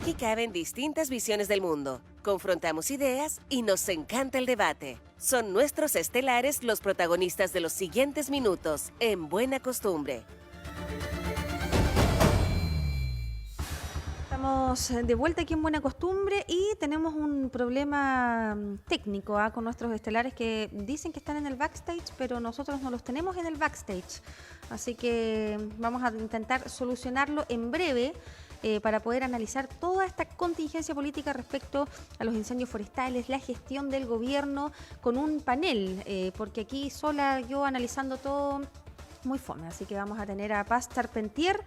Aquí caben distintas visiones del mundo. Confrontamos ideas y nos encanta el debate. Son nuestros estelares los protagonistas de los siguientes minutos en Buena Costumbre. Estamos de vuelta aquí en Buena Costumbre y tenemos un problema técnico con nuestros estelares que dicen que están en el backstage, pero nosotros no los tenemos en el backstage. Así que vamos a intentar solucionarlo en breve para poder analizar toda esta contingencia política respecto a los incendios forestales, la gestión del gobierno con un panel, porque aquí sola yo analizando todo muy fome, así que vamos a tener a Paz Charpentier,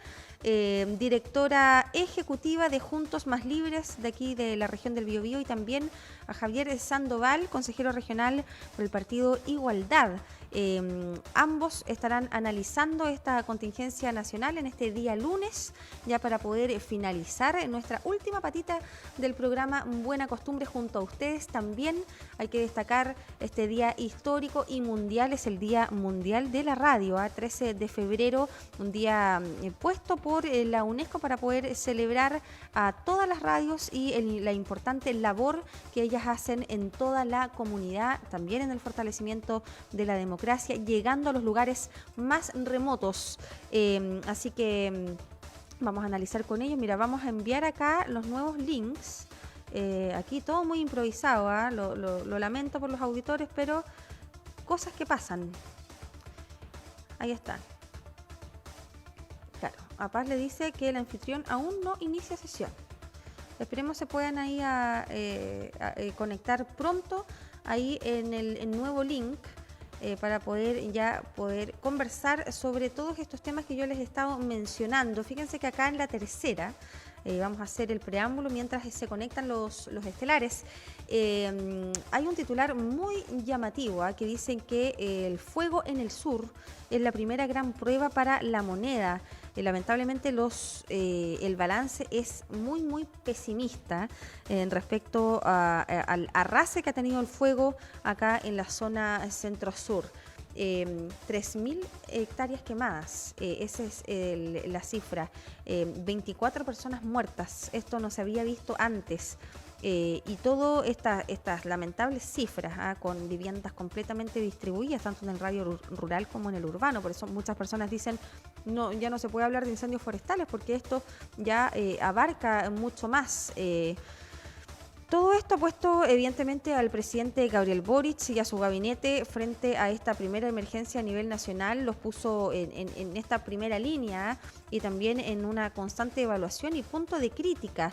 directora ejecutiva de Juntos Más Libres de aquí de la región del Biobío, y también a Javier Sandoval, consejero regional por el partido Igualdad. Ambos estarán analizando esta contingencia nacional en este día lunes, ya para poder finalizar nuestra última patita del programa Buena Costumbre junto a ustedes. También hay que destacar este día histórico y mundial, es el Día Mundial de la Radio, 13 de febrero, un día puesto por la UNESCO para poder celebrar a todas las radios y la importante labor que ellas hacen en toda la comunidad, también en el fortalecimiento de la democracia, llegando a los lugares más remotos. Así que vamos a analizar con ellos. Mira, vamos a enviar acá los nuevos links. Aquí todo muy improvisado, lo lamento por los auditores, pero cosas que pasan. Ahí están. Claro, a Paz le dice que el anfitrión aún no inicia sesión. Esperemos se puedan ahí a conectar pronto ahí en el nuevo link para poder conversar sobre todos estos temas que yo les he estado mencionando. Fíjense que acá en la tercera vamos a hacer el preámbulo mientras se conectan los estelares. Hay un titular muy llamativo que dicen que el fuego en el sur es la primera gran prueba para la moneda. Lamentablemente el balance es muy pesimista respecto al arrase que ha tenido el fuego acá en la zona centro-sur. 3.000 hectáreas quemadas, esa es la cifra. 24 personas muertas, esto no se había visto antes. Y todas estas lamentables cifras con viviendas completamente distribuidas, tanto en el radio rural como en el urbano. Por eso muchas personas dicen, no, ya no se puede hablar de incendios forestales porque esto ya abarca mucho más. Todo esto ha puesto evidentemente al presidente Gabriel Boric y a su gabinete frente a esta primera emergencia a nivel nacional, los puso en esta primera línea y también en una constante evaluación y punto de crítica.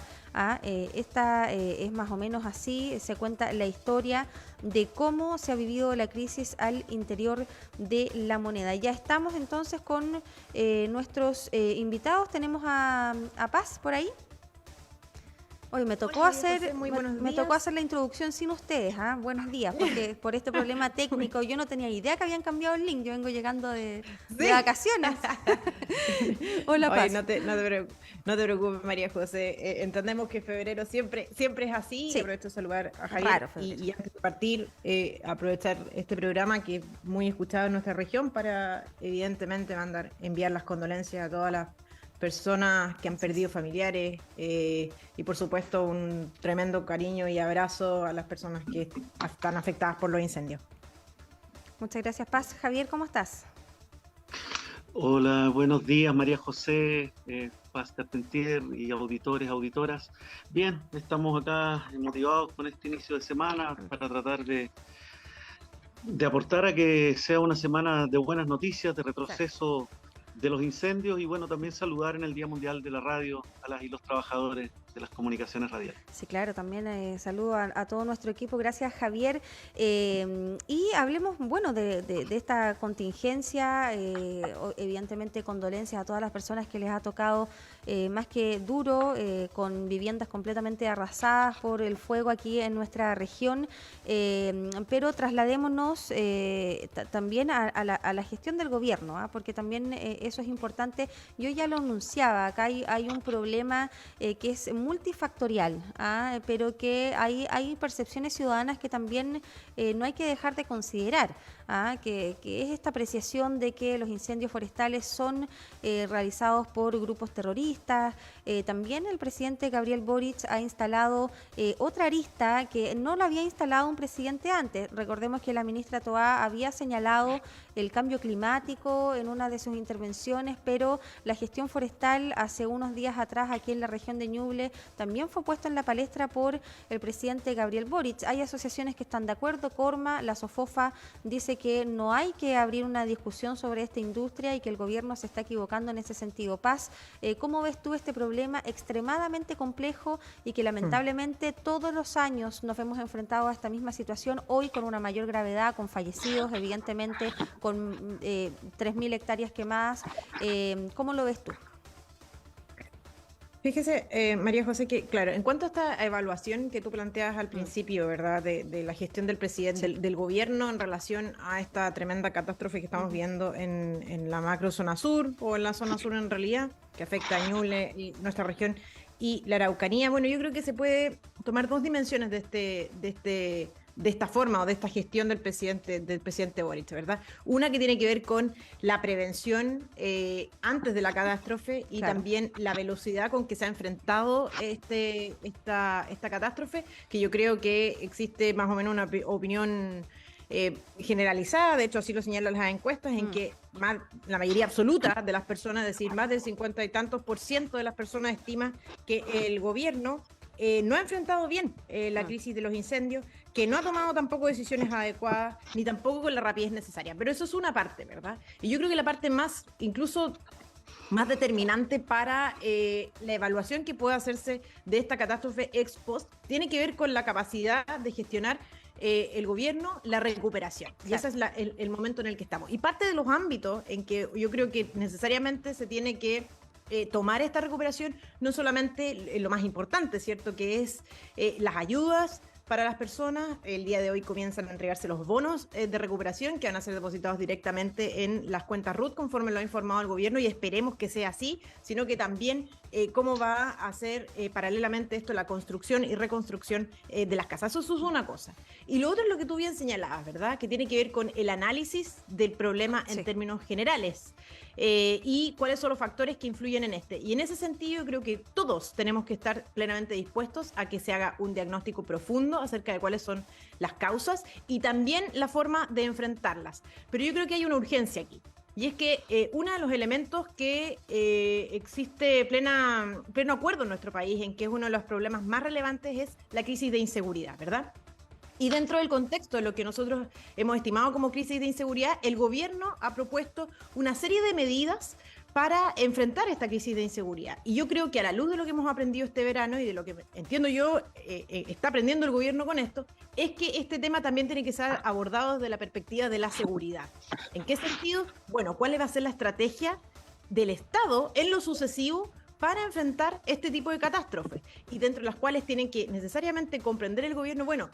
Esta es más o menos así, se cuenta la historia de cómo se ha vivido la crisis al interior de la moneda. Ya estamos entonces con nuestros invitados, tenemos a Paz por ahí. Hoy me tocó hacer la introducción sin ustedes, buenos días, porque por este problema técnico yo no tenía idea que habían cambiado el link, yo vengo llegando de vacaciones. Hola, Paz. No te preocupes, María José, entendemos que febrero siempre es así, sí. Aprovecho de saludar a Javier y antes de partir, aprovechar este programa que es muy escuchado en nuestra región para evidentemente enviar las condolencias a todas las personas que han perdido familiares y por supuesto un tremendo cariño y abrazo a las personas que están afectadas por los incendios. Muchas gracias, Paz. Javier, ¿cómo estás? Hola, buenos días, María José, Paz Charpentier y auditores, auditoras. Bien, estamos acá motivados con este inicio de semana para tratar de aportar a que sea una semana de buenas noticias, de retroceso de los incendios y bueno, también saludar en el Día Mundial de la Radio a las y los trabajadores de las comunicaciones radiales. Sí, claro, también saludo a todo nuestro equipo, gracias Javier. Y hablemos, bueno, de esta contingencia, evidentemente condolencias a todas las personas que les ha tocado más que duro, con viviendas completamente arrasadas por el fuego aquí en nuestra región, pero trasladémonos también a la gestión del gobierno, porque también eso es importante. Yo ya lo anunciaba, acá hay un problema que es multifactorial, pero que hay percepciones ciudadanas que también no hay que dejar de considerar. que es esta apreciación de que los incendios forestales son realizados por grupos terroristas. También el presidente Gabriel Boric ha instalado otra arista que no la había instalado un presidente antes. Recordemos que la ministra Toá había señalado el cambio climático en una de sus intervenciones, pero la gestión forestal hace unos días atrás aquí en la región de Ñuble también fue puesta en la palestra por el presidente Gabriel Boric. Hay asociaciones que están de acuerdo. Corma, la SOFOFA, dice que no hay que abrir una discusión sobre esta industria y que el gobierno se está equivocando en ese sentido. Paz, ¿cómo ves tú este problema extremadamente complejo y que lamentablemente todos los años nos hemos enfrentado a esta misma situación, hoy con una mayor gravedad, con fallecidos, evidentemente, con 3.000 hectáreas quemadas? ¿Cómo lo ves tú? Fíjese, María José, que claro, en cuanto a esta evaluación que tú planteas al principio, ¿verdad?, de la gestión del presidente, del gobierno en relación a esta tremenda catástrofe que estamos viendo en la macro zona sur, o en la zona sur en realidad, que afecta a Ñuble y nuestra región, y la Araucanía, bueno, yo creo que se puede tomar dos dimensiones de esta forma o de esta gestión del presidente Boric, ¿verdad? Una que tiene que ver con la prevención antes de la catástrofe y también la velocidad con que se ha enfrentado esta catástrofe, que yo creo que existe más o menos una opinión generalizada, de hecho así lo señalan las encuestas, en que la mayoría absoluta de las personas, es decir, más del 50 y tantos % de las personas estima que el gobierno no ha enfrentado bien la crisis de los incendios, que no ha tomado tampoco decisiones adecuadas, ni tampoco con la rapidez necesaria. Pero eso es una parte, ¿verdad? Y yo creo que la parte incluso más determinante para la evaluación que pueda hacerse de esta catástrofe ex post, tiene que ver con la capacidad de gestionar el gobierno la recuperación. Y ese es el momento en el que estamos. Y parte de los ámbitos en que yo creo que necesariamente se tiene que tomar esta recuperación, no solamente lo más importante, ¿cierto?, que es las ayudas para las personas. El día de hoy comienzan a entregarse los bonos de recuperación que van a ser depositados directamente en las cuentas RUT, conforme lo ha informado el gobierno, y esperemos que sea así, sino que también cómo va a hacer paralelamente esto la construcción y reconstrucción de las casas. Eso es una cosa. Y lo otro es lo que tú bien señalabas, ¿verdad?, que tiene que ver con el análisis del problema en términos generales. Y cuáles son los factores que influyen en este. Y en ese sentido creo que todos tenemos que estar plenamente dispuestos a que se haga un diagnóstico profundo acerca de cuáles son las causas y también la forma de enfrentarlas. Pero yo creo que hay una urgencia aquí. Y es que uno de los elementos que existe pleno acuerdo en nuestro país, en que es uno de los problemas más relevantes, es la crisis de inseguridad, ¿verdad? Y dentro del contexto de lo que nosotros hemos estimado como crisis de inseguridad, el gobierno ha propuesto una serie de medidas para enfrentar esta crisis de inseguridad. Y yo creo que a la luz de lo que hemos aprendido este verano y de lo que entiendo yo está aprendiendo el gobierno con esto, es que este tema también tiene que ser abordado desde la perspectiva de la seguridad. ¿En qué sentido? Bueno, ¿cuál va a ser la estrategia del Estado en lo sucesivo para enfrentar este tipo de catástrofes? Y dentro de las cuales tienen que necesariamente comprender el gobierno, bueno,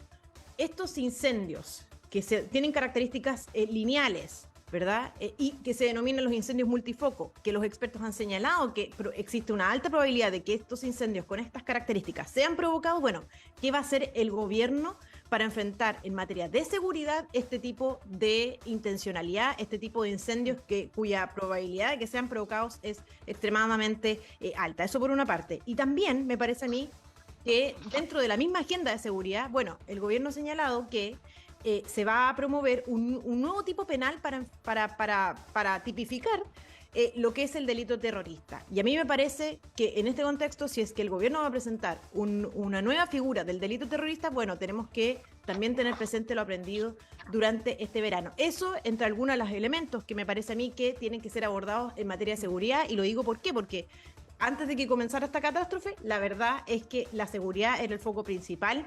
estos incendios que tienen características lineales, ¿verdad? Y que se denominan los incendios multifoco, que los expertos han señalado que existe una alta probabilidad de que estos incendios con estas características sean provocados. Bueno, ¿qué va a hacer el gobierno para enfrentar en materia de seguridad este tipo de intencionalidad, este tipo de incendios cuya probabilidad de que sean provocados es extremadamente alta? Eso por una parte. Y también me parece a mí que dentro de la misma agenda de seguridad, bueno, el gobierno ha señalado que se va a promover un nuevo tipo penal para tipificar lo que es el delito terrorista. Y a mí me parece que en este contexto, si es que el gobierno va a presentar una nueva figura del delito terrorista, bueno, tenemos que también tener presente lo aprendido durante este verano. Eso entre algunos de los elementos que me parece a mí que tienen que ser abordados en materia de seguridad, y lo digo ¿por qué? Porque antes de que comenzara esta catástrofe, la verdad es que la seguridad era el foco principal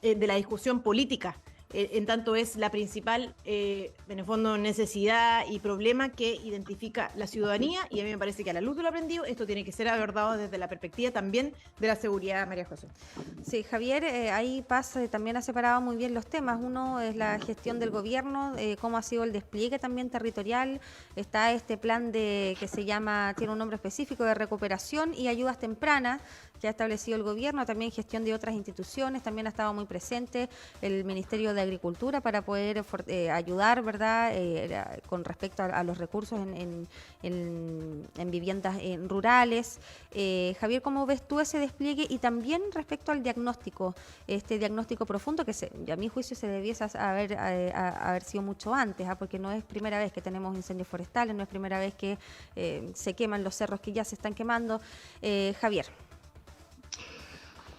de la discusión política. En tanto es la principal, en el fondo, necesidad y problema que identifica la ciudadanía, y a mí me parece que a la luz de lo aprendido esto tiene que ser abordado desde la perspectiva también de la seguridad, María José. Sí, Javier, ahí Paz también ha separado muy bien los temas. Uno es la gestión del gobierno, cómo ha sido el despliegue también territorial. Está este plan que se llama, tiene un nombre específico, de recuperación y ayudas tempranas, que ha establecido el gobierno, también gestión de otras instituciones, también ha estado muy presente el Ministerio de Agricultura para poder ayudar, ¿verdad?, con respecto a los recursos en viviendas rurales. Javier, ¿cómo ves tú ese despliegue? Y también respecto al diagnóstico, este diagnóstico profundo que a mi juicio se debiese haber sido mucho antes, porque no es primera vez que tenemos incendios forestales, no es primera vez que se queman los cerros que ya se están quemando. Javier.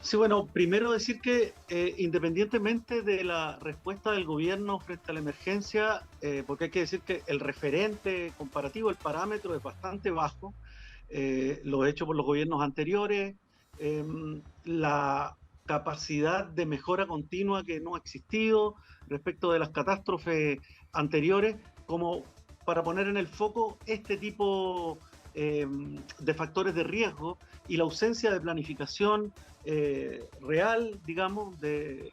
Sí, bueno, primero decir que independientemente de la respuesta del gobierno frente a la emergencia, porque hay que decir que el referente comparativo, el parámetro es bastante bajo, lo hecho por los gobiernos anteriores, la capacidad de mejora continua que no ha existido respecto de las catástrofes anteriores, como para poner en el foco este tipo de factores de riesgo y la ausencia de planificación real, digamos, de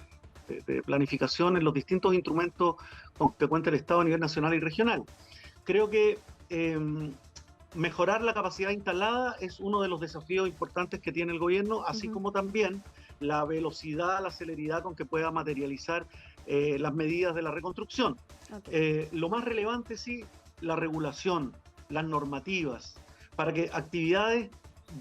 planificación en los distintos instrumentos con que cuenta el Estado a nivel nacional y regional. Creo que mejorar la capacidad instalada es uno de los desafíos importantes que tiene el gobierno, así como también la velocidad, la celeridad con que pueda materializar las medidas de la reconstrucción. Lo más relevante, sí, la regulación, las normativas, para que actividades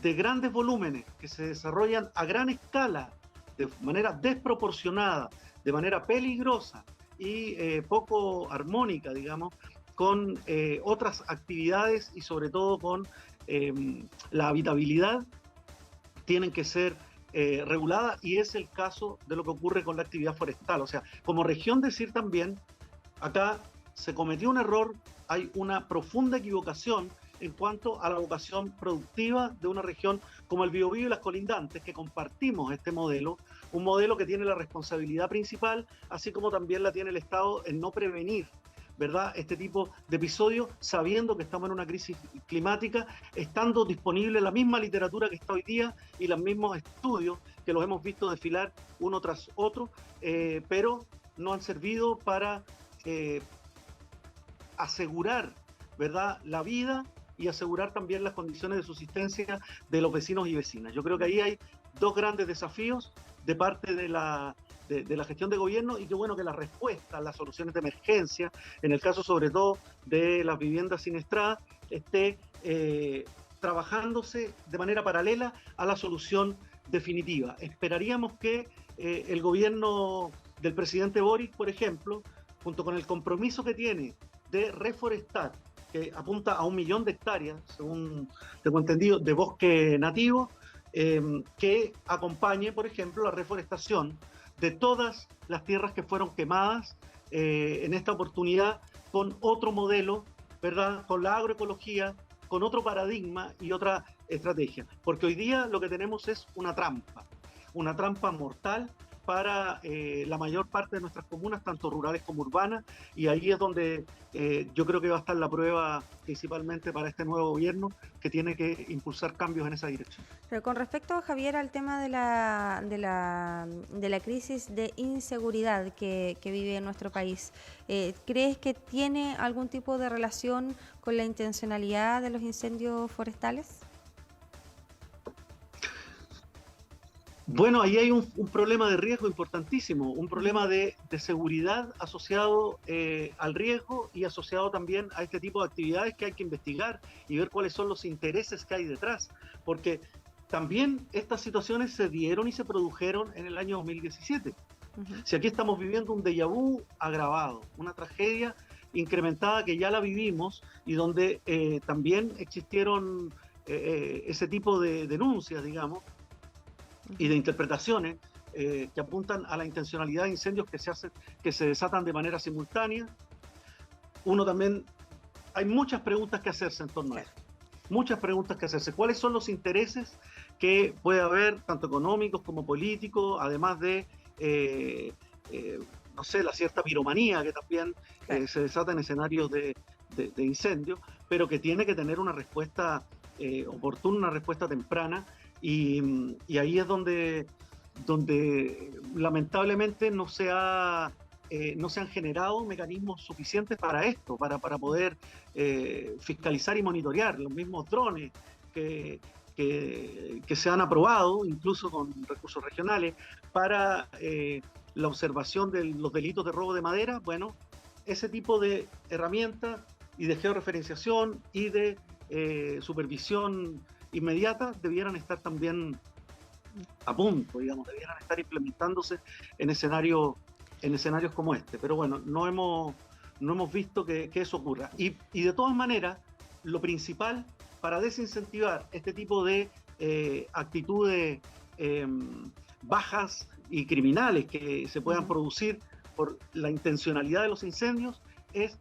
de grandes volúmenes que se desarrollan a gran escala, de manera desproporcionada, de manera peligrosa y poco armónica, digamos, con otras actividades y sobre todo con la habitabilidad, tienen que ser reguladas, y es el caso de lo que ocurre con la actividad forestal. O sea, como región decir también, acá se cometió un error, hay una profunda equivocación en cuanto a la vocación productiva de una región como el Biobío y las colindantes, que compartimos este modelo, un modelo que tiene la responsabilidad principal, así como también la tiene el Estado en no prevenir, ¿verdad?, este tipo de episodios, sabiendo que estamos en una crisis climática, estando disponible la misma literatura que está hoy día y los mismos estudios que los hemos visto desfilar uno tras otro, pero no han servido para asegurar, ¿verdad?, la vida y asegurar también las condiciones de subsistencia de los vecinos y vecinas. Yo creo que ahí hay dos grandes desafíos de parte de la gestión de gobierno, y qué bueno que la respuesta, las soluciones de emergencia, en el caso sobre todo de las viviendas siniestradas, esté trabajándose de manera paralela a la solución definitiva. Esperaríamos que el gobierno del presidente Boric, por ejemplo, junto con el compromiso que tiene de reforestar, que apunta a 1 millón de hectáreas, según tengo entendido, de bosque nativo, que acompañe, por ejemplo, la reforestación de todas las tierras que fueron quemadas en esta oportunidad con otro modelo, ¿verdad?, con la agroecología, con otro paradigma y otra estrategia. Porque hoy día lo que tenemos es una trampa mortal para la mayor parte de nuestras comunas, tanto rurales como urbanas, y ahí es donde yo creo que va a estar la prueba principalmente para este nuevo gobierno, que tiene que impulsar cambios en esa dirección. Pero con respecto, Javier, al tema de la crisis de inseguridad que vive nuestro país, ¿crees que tiene algún tipo de relación con la intencionalidad de los incendios forestales? Bueno, ahí hay un problema de riesgo importantísimo, un problema de seguridad asociado al riesgo y asociado también a este tipo de actividades que hay que investigar y ver cuáles son los intereses que hay detrás, porque también estas situaciones se dieron y se produjeron en el año 2017. Si aquí estamos viviendo un déjà vu agravado, una tragedia incrementada que ya la vivimos y donde también existieron ese tipo de denuncias, digamos, y de interpretaciones que apuntan a la intencionalidad de incendios que se desatan de manera simultánea. Uno también, hay muchas preguntas que hacerse en torno a eso, muchas preguntas que hacerse. ¿Cuáles son los intereses que puede haber, tanto económicos como políticos, además de, no sé, la cierta piromanía que también se desata en escenarios de incendio, pero que tiene que tener una respuesta oportuna, una respuesta temprana? Y ahí es donde lamentablemente no se han generado mecanismos suficientes para esto, para poder fiscalizar y monitorear. Los mismos drones que que se han aprobado, incluso con recursos regionales, para la observación de los delitos de robo de madera. Bueno, ese tipo de herramientas y de georreferenciación y de supervisión inmediata debieran estar también a punto, digamos, debieran estar implementándose en escenarios como este. Pero bueno, no hemos visto que eso ocurra. Y de todas maneras, lo principal para desincentivar este tipo de actitudes bajas y criminales que se puedan producir por la intencionalidad de los incendios es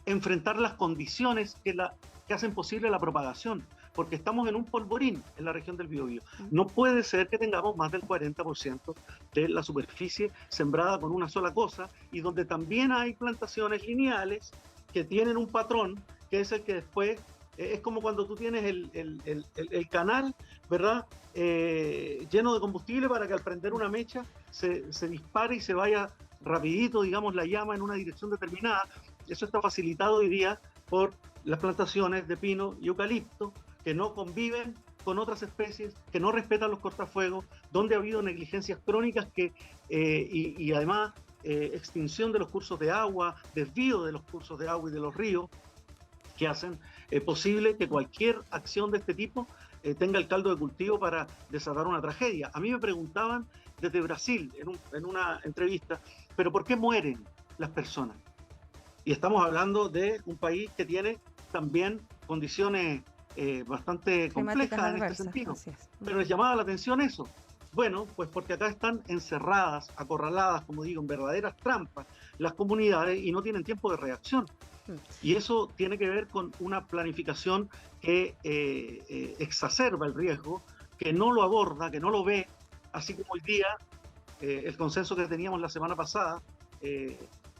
enfrentar las condiciones que hacen posible la propagación, porque estamos en un polvorín en la región del Biobío. No puede ser que tengamos más del 40% de la superficie sembrada con una sola cosa, y donde también hay plantaciones lineales que tienen un patrón que es el que después es como cuando tú tienes el canal, ¿verdad? Lleno de combustible para que al prender una mecha se dispare y se vaya rapidito, digamos, la llama en una dirección determinada. Eso está facilitado hoy día por las plantaciones de pino y eucalipto, que no conviven con otras especies, que no respetan los cortafuegos, donde ha habido negligencias crónicas y además extinción de los cursos de agua, desvío de los cursos de agua y de los ríos, que hacen posible que cualquier acción de este tipo tenga el caldo de cultivo para desatar una tragedia. A mí me preguntaban desde Brasil, en una entrevista, ¿pero por qué mueren las personas? Y estamos hablando de un país que tiene también condiciones bastante complejas en este sentido. Pero les llamaba la atención eso. Bueno, pues porque acá están encerradas, acorraladas, como digo, en verdaderas trampas las comunidades y no tienen tiempo de reacción. Y eso tiene que ver con una planificación que exacerba el riesgo, que no lo aborda, que no lo ve, así como hoy día el consenso que teníamos la semana pasada,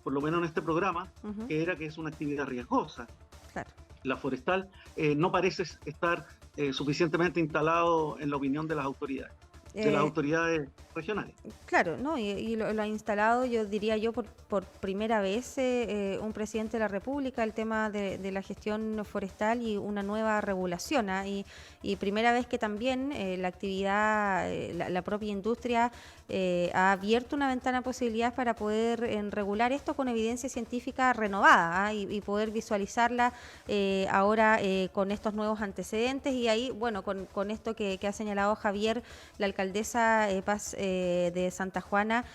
por lo menos en este programa, que era que es una actividad riesgosa. Claro. La forestal no parece estar suficientemente instalado en la opinión de las autoridades. De las autoridades regionales. Claro, ¿no? Y lo ha instalado, yo diría yo, por primera vez un presidente de la República, el tema de la gestión forestal y una nueva regulación. Y primera vez que también la actividad, la propia industria ha abierto una ventana de posibilidades para poder regular esto con evidencia científica renovada y poder visualizarla ahora con estos nuevos antecedentes. Y ahí, bueno, con esto que ha señalado Javier, la alcaldesa Paz de Santa Juana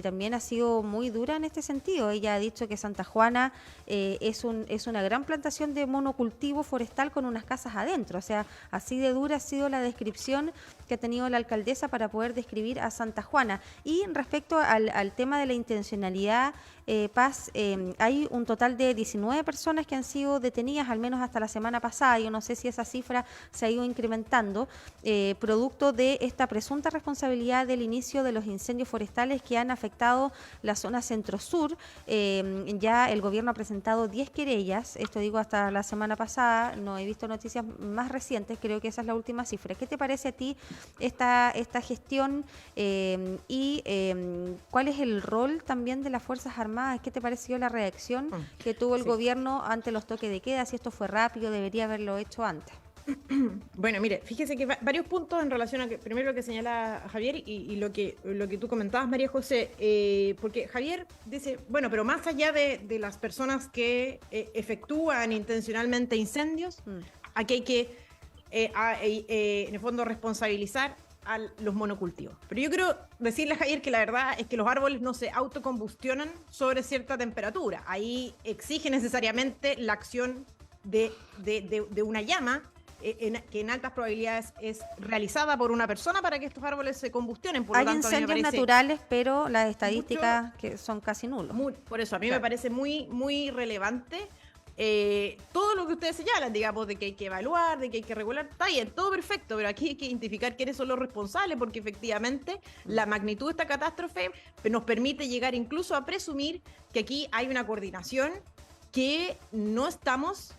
también ha sido muy dura en este sentido. Ella ha dicho que Santa Juana es una gran plantación de monocultivo forestal con unas casas adentro. O sea, así de dura ha sido la descripción que ha tenido la alcaldesa para poder describir a Santa Juana. Y respecto al tema de la intencionalidad, Paz, hay un total de 19 personas que han sido detenidas, al menos hasta la semana pasada. Yo no sé si esa cifra se ha ido incrementando, producto de esta presunta responsabilidad del inicio de los incendios forestales que han afectado la zona centro-sur. Ya el gobierno ha presentado 10 querellas, esto digo hasta la semana pasada, no he visto noticias más recientes, creo que esa es la última cifra. ¿Qué te parece a ti esta gestión y cuál es el rol también de las Fuerzas Armadas? ¿Qué te pareció la reacción que tuvo el gobierno ante los toques de queda? Si esto fue rápido, debería haberlo hecho antes. Bueno, mire, fíjese que varios puntos en relación a primero lo que señala Javier y lo que tú comentabas, María José, porque Javier dice, bueno, pero más allá de las personas que efectúan intencionalmente incendios, aquí hay que, en el fondo, responsabilizar a los monocultivos. Pero yo quiero decirle a Javier que la verdad es que los árboles no se autocombustionan sobre cierta temperatura. Ahí exige necesariamente la acción de una llama que en altas probabilidades es realizada por una persona para que estos árboles se combustionen. Por Hay lo tanto, incendios naturales, pero las estadísticas que son casi nulos. Por eso a mí me parece muy, muy relevante todo lo que ustedes señalan, digamos, de que hay que evaluar, de que hay que regular. Está bien, todo perfecto, pero aquí hay que identificar quiénes son los responsables, porque efectivamente la magnitud de esta catástrofe nos permite llegar incluso a presumir que aquí hay una coordinación que no estamos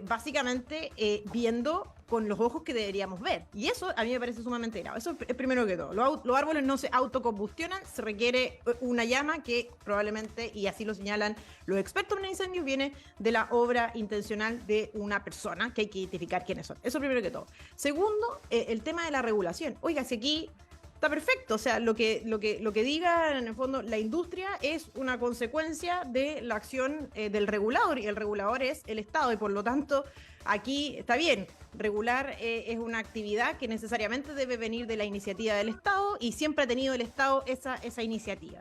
básicamente viendo con los ojos que deberíamos ver. Y eso a mí me parece sumamente grave. Eso es primero que todo. Los árboles no se autocombustionan, se requiere una llama que probablemente, y así lo señalan los expertos en incendios, viene de la obra intencional de una persona, que hay que identificar quiénes son. Eso primero que todo. Segundo, el tema de la regulación. Oiga, si aquí está perfecto, o sea, lo que diga en el fondo la industria es una consecuencia de la acción del regulador, y el regulador es el Estado, y por lo tanto aquí está bien, regular es una actividad que necesariamente debe venir de la iniciativa del Estado, y siempre ha tenido el Estado esa iniciativa.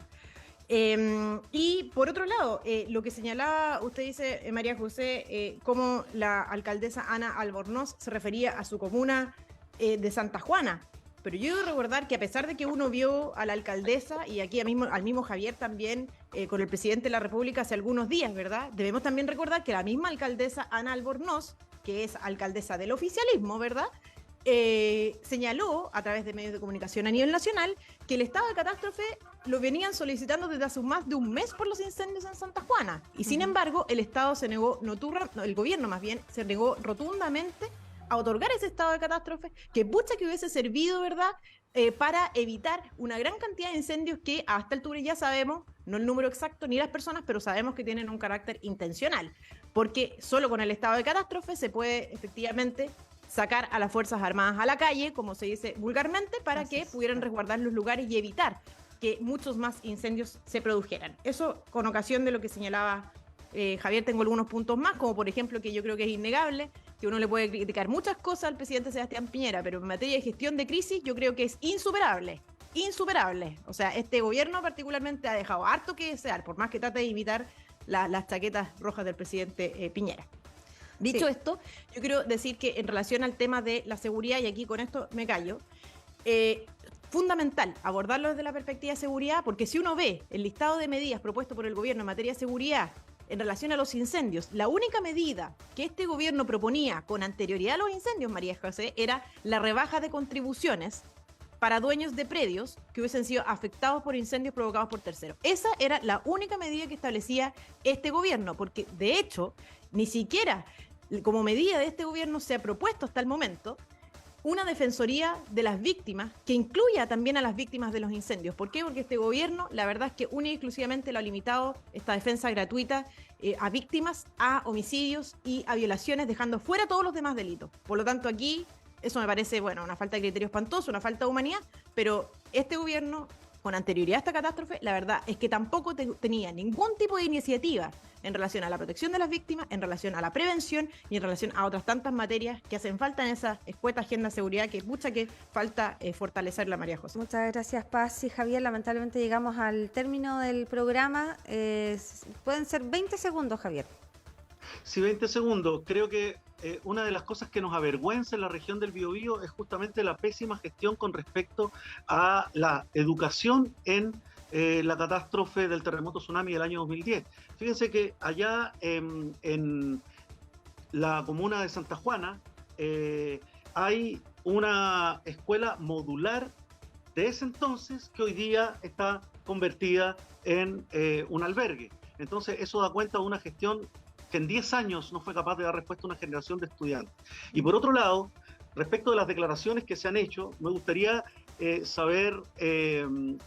Y por otro lado, lo que señalaba, usted dice, María José, cómo la alcaldesa Ana Albornoz se refería a su comuna de Santa Juana. Pero yo debo recordar que a pesar de que uno vio a la alcaldesa, y aquí al mismo Javier también, con el presidente de la República hace algunos días, ¿verdad? Debemos también recordar que la misma alcaldesa Ana Albornoz, que es alcaldesa del oficialismo, ¿verdad?, señaló a través de medios de comunicación a nivel nacional que el estado de catástrofe lo venían solicitando desde hace más de un mes por los incendios en Santa Juana. Y sin embargo, el Estado se negó, el gobierno más bien, se negó rotundamente a otorgar ese estado de catástrofe, que pucha que hubiese servido, ¿verdad?, para evitar una gran cantidad de incendios que a esta altura ya sabemos, no el número exacto ni las personas, pero sabemos que tienen un carácter intencional, porque solo con el estado de catástrofe se puede efectivamente sacar a las Fuerzas Armadas a la calle, como se dice vulgarmente, para que pudieran resguardar los lugares y evitar que muchos más incendios se produjeran. Eso con ocasión de lo que señalaba Javier. Tengo algunos puntos más, como por ejemplo que yo creo que es innegable, que uno le puede criticar muchas cosas al presidente Sebastián Piñera, pero en materia de gestión de crisis yo creo que es insuperable. O sea, este gobierno particularmente ha dejado harto que desear, por más que trate de imitar las chaquetas rojas del presidente Piñera. Dicho esto, yo quiero decir que en relación al tema de la seguridad, y aquí con esto me callo, fundamental abordarlo desde la perspectiva de seguridad, porque si uno ve el listado de medidas propuesto por el gobierno en materia de seguridad en relación a los incendios, la única medida que este gobierno proponía con anterioridad a los incendios, María José, era la rebaja de contribuciones para dueños de predios que hubiesen sido afectados por incendios provocados por terceros. Esa era la única medida que establecía este gobierno, porque de hecho, ni siquiera como medida de este gobierno se ha propuesto hasta el momento una defensoría de las víctimas que incluya también a las víctimas de los incendios. ¿Por qué? Porque este gobierno, la verdad es que única y exclusivamente lo ha limitado esta defensa gratuita a víctimas, a homicidios y a violaciones, dejando fuera todos los demás delitos. Por lo tanto, aquí eso me parece, bueno, una falta de criterio espantoso, una falta de humanidad, pero este gobierno, con anterioridad a esta catástrofe, la verdad es que tampoco tenía ningún tipo de iniciativa en relación a la protección de las víctimas, en relación a la prevención y en relación a otras tantas materias que hacen falta en esa escueta agenda de seguridad que mucha que falta fortalecerla, María José. Muchas gracias, Paz y Javier. Lamentablemente llegamos al término del programa. Pueden ser 20 segundos, Javier. Sí, 20 segundos. Creo que una de las cosas que nos avergüenza en la región del Biobío es justamente la pésima gestión con respecto a la educación en la catástrofe del terremoto tsunami del año 2010. Fíjense que allá en la comuna de Santa Juana hay una escuela modular de ese entonces que hoy día está convertida en un albergue. Entonces eso da cuenta de una gestión que en 10 años no fue capaz de dar respuesta a una generación de estudiantes. Y por otro lado, respecto de las declaraciones que se han hecho, me gustaría saber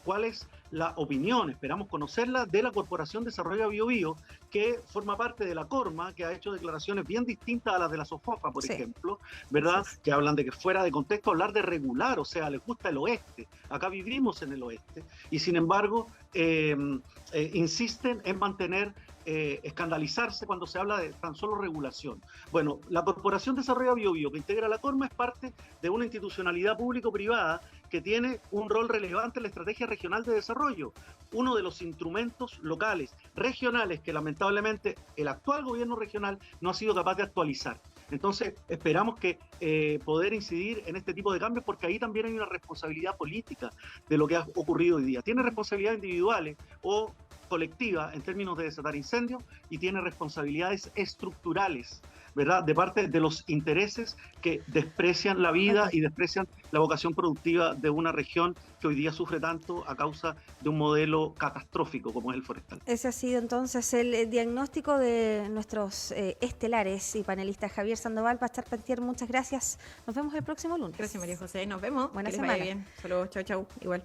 cuál es la opinión, esperamos conocerla, de la Corporación Desarrollo Biobío, que forma parte de la Corma, que ha hecho declaraciones bien distintas a las de la SOFOPA, por ejemplo, ¿verdad? Que hablan de que fuera de contexto hablar de regular, o sea, les gusta el oeste, acá vivimos en el oeste, y sin embargo insisten en mantener escandalizarse cuando se habla de tan solo regulación. Bueno, la Corporación Desarrollo Biobío, que integra la Corma, es parte de una institucionalidad público-privada que tiene un rol relevante en la estrategia regional de desarrollo, uno de los instrumentos locales, regionales, que lamentablemente el actual gobierno regional no ha sido capaz de actualizar. Entonces, esperamos que poder incidir en este tipo de cambios, porque ahí también hay una responsabilidad política de lo que ha ocurrido hoy día. Tiene responsabilidades individuales o colectiva en términos de desatar incendios y tiene responsabilidades estructurales, ¿verdad?, de parte de los intereses que desprecian la vida y desprecian la vocación productiva de una región que hoy día sufre tanto a causa de un modelo catastrófico como es el forestal. Ese ha sido entonces el diagnóstico de nuestros estelares y panelistas. Javier Sandoval, Pastor Pentier, muchas gracias. Nos vemos el próximo lunes. Gracias, María José. Nos vemos. Buena que semana. les vaya bien. Saludos. Chau, chau. Igual.